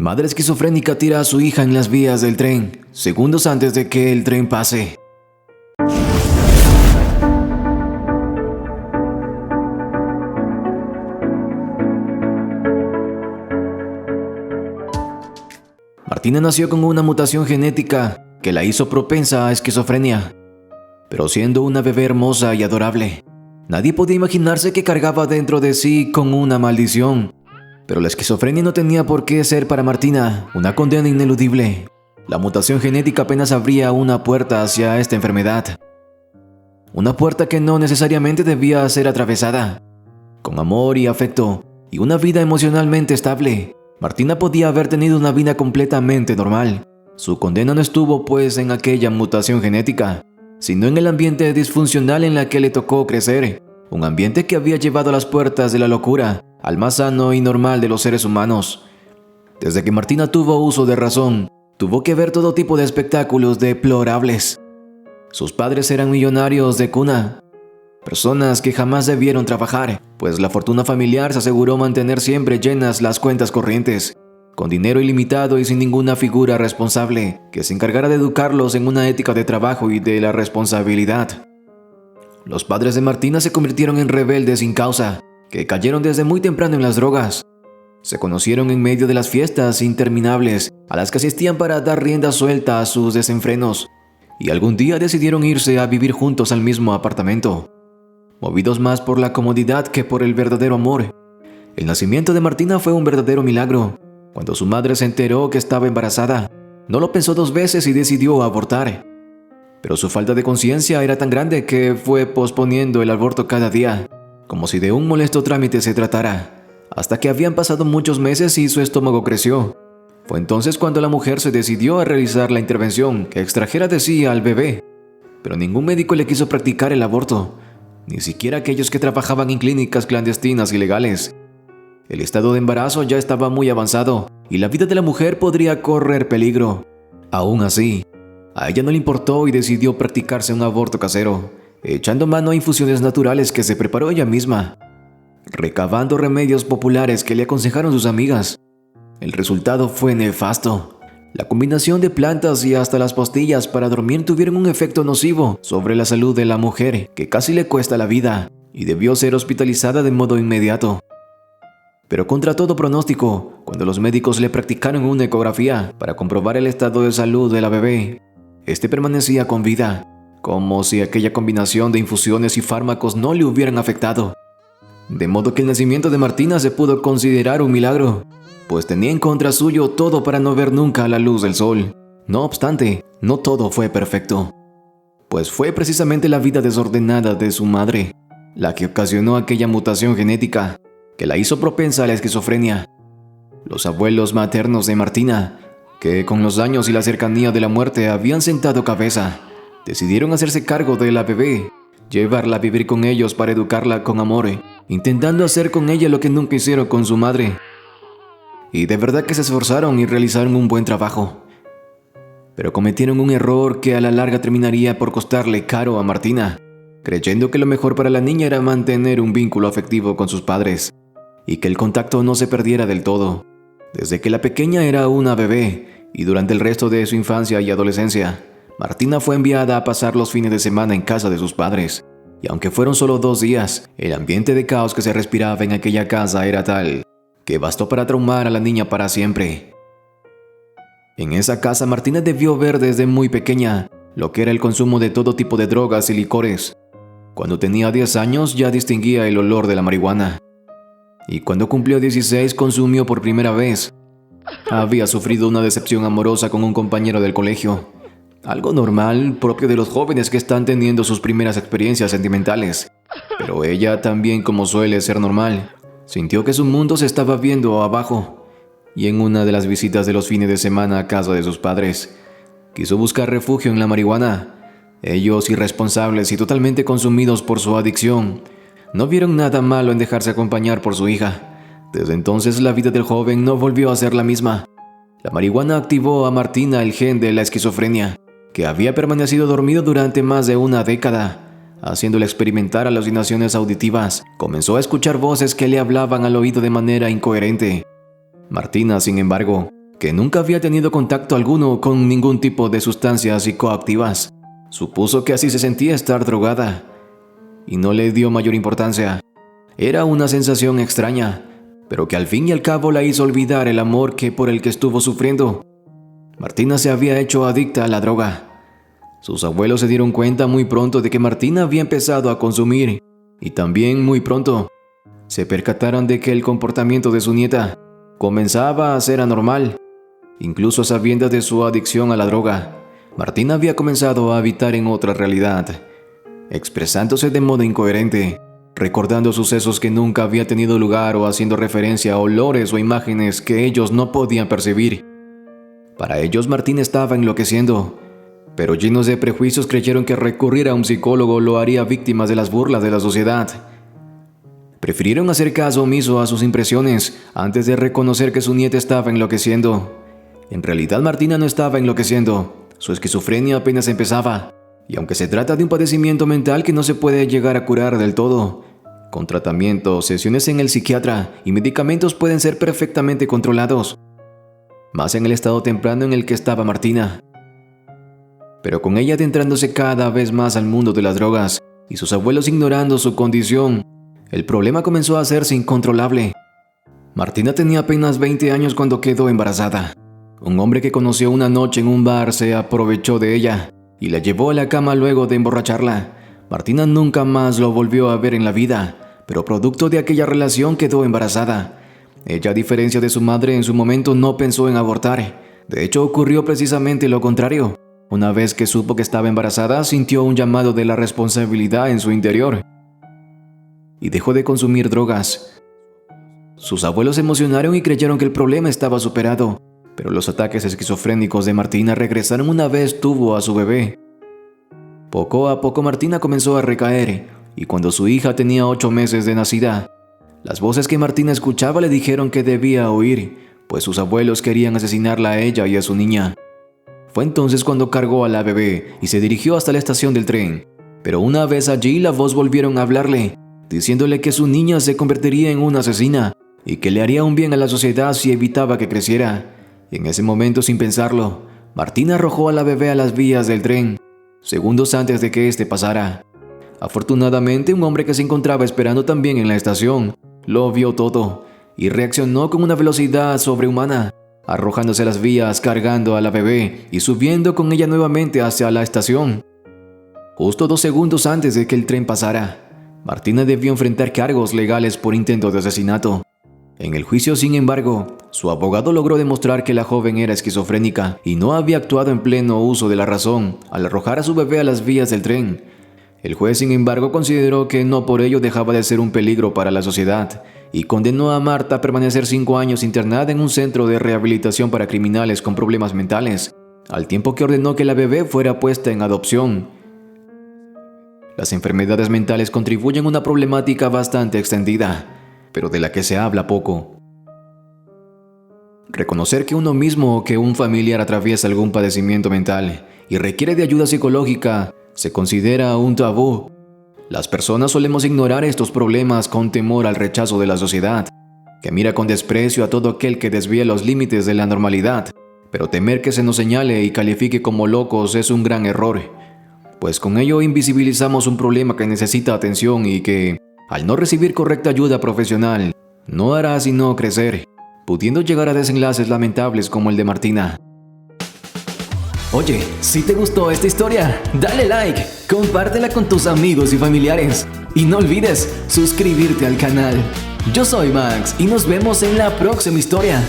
Madre esquizofrénica tira a su hija en las vías del tren, segundos antes de que el tren pase. Martina nació con una mutación genética que la hizo propensa a esquizofrenia. Pero siendo una bebé hermosa y adorable, nadie podía imaginarse que cargaba dentro de sí con una maldición. Pero la esquizofrenia no tenía por qué ser para Martina una condena ineludible. La mutación genética apenas abría una puerta hacia esta enfermedad. Una puerta que no necesariamente debía ser atravesada. Con amor y afecto y una vida emocionalmente estable, Martina podía haber tenido una vida completamente normal. Su condena no estuvo pues en aquella mutación genética, sino en el ambiente disfuncional en la que le tocó crecer. Un ambiente que había llevado a las puertas de la locura al más sano y normal de los seres humanos. Desde que Martina tuvo uso de razón, tuvo que ver todo tipo de espectáculos deplorables. Sus padres eran millonarios de cuna, personas que jamás debieron trabajar, pues la fortuna familiar se aseguró mantener siempre llenas las cuentas corrientes, con dinero ilimitado y sin ninguna figura responsable que se encargara de educarlos en una ética de trabajo y de la responsabilidad. Los padres de Martina se convirtieron en rebeldes sin causa, que cayeron desde muy temprano en las drogas. Se conocieron en medio de las fiestas interminables a las que asistían para dar rienda suelta a sus desenfrenos, y algún día decidieron irse a vivir juntos al mismo apartamento, movidos más por la comodidad que por el verdadero amor. El nacimiento de Martina fue un verdadero milagro. Cuando su madre se enteró que estaba embarazada, no lo pensó dos veces y decidió abortar. Pero su falta de conciencia era tan grande que fue posponiendo el aborto cada día, como si de un molesto trámite se tratara, hasta que habían pasado muchos meses y su estómago creció. Fue entonces cuando la mujer se decidió a realizar la intervención que extrajera de sí al bebé. Pero ningún médico le quiso practicar el aborto, ni siquiera aquellos que trabajaban en clínicas clandestinas ilegales. El estado de embarazo ya estaba muy avanzado y la vida de la mujer podría correr peligro. Aún así, a ella no le importó y decidió practicarse un aborto casero, echando mano a infusiones naturales que se preparó ella misma, recabando remedios populares que le aconsejaron sus amigas. El resultado fue nefasto. La combinación de plantas y hasta las pastillas para dormir tuvieron un efecto nocivo sobre la salud de la mujer que casi le cuesta la vida y debió ser hospitalizada de modo inmediato. Pero contra todo pronóstico, cuando los médicos le practicaron una ecografía para comprobar el estado de salud de la bebé, este permanecía con vida, como si aquella combinación de infusiones y fármacos no le hubieran afectado. De modo que el nacimiento de Martina se pudo considerar un milagro, pues tenía en contra suyo todo para no ver nunca la luz del sol. No obstante, no todo fue perfecto, pues fue precisamente la vida desordenada de su madre la que ocasionó aquella mutación genética que la hizo propensa a la esquizofrenia. Los abuelos maternos de Martina, que con los años y la cercanía de la muerte habían sentado cabeza, decidieron hacerse cargo de la bebé, llevarla a vivir con ellos para educarla con amor, intentando hacer con ella lo que nunca hicieron con su madre. Y de verdad que se esforzaron y realizaron un buen trabajo. Pero cometieron un error que a la larga terminaría por costarle caro a Martina, creyendo que lo mejor para la niña era mantener un vínculo afectivo con sus padres y que el contacto no se perdiera del todo. Desde que la pequeña era una bebé y durante el resto de su infancia y adolescencia, Martina fue enviada a pasar los fines de semana en casa de sus padres. Y aunque fueron solo 2 días, el ambiente de caos que se respiraba en aquella casa era tal que bastó para traumar a la niña para siempre. En esa casa Martina debió ver desde muy pequeña lo que era el consumo de todo tipo de drogas y licores. Cuando tenía 10 años ya distinguía el olor de la marihuana. Y cuando cumplió 16 consumió por primera vez. Había sufrido una decepción amorosa con un compañero del colegio. Algo normal, propio de los jóvenes que están teniendo sus primeras experiencias sentimentales. Pero ella, también como suele ser normal, sintió que su mundo se estaba viendo abajo. Y en una de las visitas de los fines de semana a casa de sus padres, quiso buscar refugio en la marihuana. Ellos, irresponsables y totalmente consumidos por su adicción, no vieron nada malo en dejarse acompañar por su hija. Desde entonces la vida del joven no volvió a ser la misma. La marihuana activó a Martina el gen de la esquizofrenia, que había permanecido dormido durante más de una década, haciéndole experimentar alucinaciones auditivas. Comenzó a escuchar voces que le hablaban al oído de manera incoherente. Martina, sin embargo, que nunca había tenido contacto alguno con ningún tipo de sustancias psicoactivas. Supuso que así se sentía estar drogada y no le dio mayor importancia. Era una sensación extraña, pero que al fin y al cabo la hizo olvidar el amor por el que estuvo sufriendo. Martina se había hecho adicta a la droga. Sus abuelos se dieron cuenta muy pronto de que Martina había empezado a consumir, y también muy pronto se percataron de que el comportamiento de su nieta comenzaba a ser anormal. Incluso a sabiendas de su adicción a la droga, Martina había comenzado a habitar en otra realidad, expresándose de modo incoherente, recordando sucesos que nunca había tenido lugar o haciendo referencia a olores o imágenes que ellos no podían percibir. Para ellos Martina estaba enloqueciendo, pero llenos de prejuicios creyeron que recurrir a un psicólogo lo haría víctimas de las burlas de la sociedad. Prefirieron hacer caso omiso a sus impresiones antes de reconocer que su nieta estaba enloqueciendo. En realidad Martina no estaba enloqueciendo, su esquizofrenia apenas empezaba, y aunque se trata de un padecimiento mental que no se puede llegar a curar del todo, con tratamiento, sesiones en el psiquiatra y medicamentos pueden ser perfectamente controlados, más en el estado temprano en el que estaba Martina. Pero con ella adentrándose cada vez más al mundo de las drogas y sus abuelos ignorando su condición, el problema comenzó a hacerse incontrolable. Martina tenía apenas 20 años cuando quedó embarazada. Un hombre que conoció una noche en un bar se aprovechó de ella y la llevó a la cama luego de emborracharla. Martina nunca más lo volvió a ver en la vida, pero producto de aquella relación quedó embarazada. Ella, a diferencia de su madre, en su momento no pensó en abortar. De hecho, ocurrió precisamente lo contrario. Una vez que supo que estaba embarazada, sintió un llamado de la responsabilidad en su interior y dejó de consumir drogas. Sus abuelos se emocionaron y creyeron que el problema estaba superado, pero los ataques esquizofrénicos de Martina regresaron una vez tuvo a su bebé. Poco a poco Martina comenzó a recaer, y cuando su hija tenía 8 meses de nacida, las voces que Martina escuchaba le dijeron que debía huir, pues sus abuelos querían asesinarla a ella y a su niña. Fue entonces cuando cargó a la bebé y se dirigió hasta la estación del tren, pero una vez allí las voces volvieron a hablarle, diciéndole que su niña se convertiría en una asesina y que le haría un bien a la sociedad si evitaba que creciera. Y en ese momento, sin pensarlo, Martina arrojó a la bebé a las vías del tren, segundos antes de que éste pasara. Afortunadamente, un hombre que se encontraba esperando también en la estación lo vio todo y reaccionó con una velocidad sobrehumana, arrojándose a las vías, cargando a la bebé y subiendo con ella nuevamente hacia la estación. Justo 2 segundos antes de que el tren pasara, Martina debió enfrentar cargos legales por intento de asesinato. En el juicio, sin embargo, su abogado logró demostrar que la joven era esquizofrénica y no había actuado en pleno uso de la razón al arrojar a su bebé a las vías del tren. El juez, sin embargo, consideró que no por ello dejaba de ser un peligro para la sociedad y condenó a Marta a permanecer 5 años internada en un centro de rehabilitación para criminales con problemas mentales, al tiempo que ordenó que la bebé fuera puesta en adopción. Las enfermedades mentales contribuyen a una problemática bastante extendida, pero de la que se habla poco. Reconocer que uno mismo o que un familiar atraviesa algún padecimiento mental y requiere de ayuda psicológica se considera un tabú. Las personas solemos ignorar estos problemas con temor al rechazo de la sociedad, que mira con desprecio a todo aquel que desvía los límites de la normalidad, pero temer que se nos señale y califique como locos es un gran error, pues con ello invisibilizamos un problema que necesita atención y que, al no recibir correcta ayuda profesional, no hará sino crecer, pudiendo llegar a desenlaces lamentables como el de Martina. Oye, si te gustó esta historia, dale like, compártela con tus amigos y familiares y no olvides suscribirte al canal. Yo soy Max y nos vemos en la próxima historia.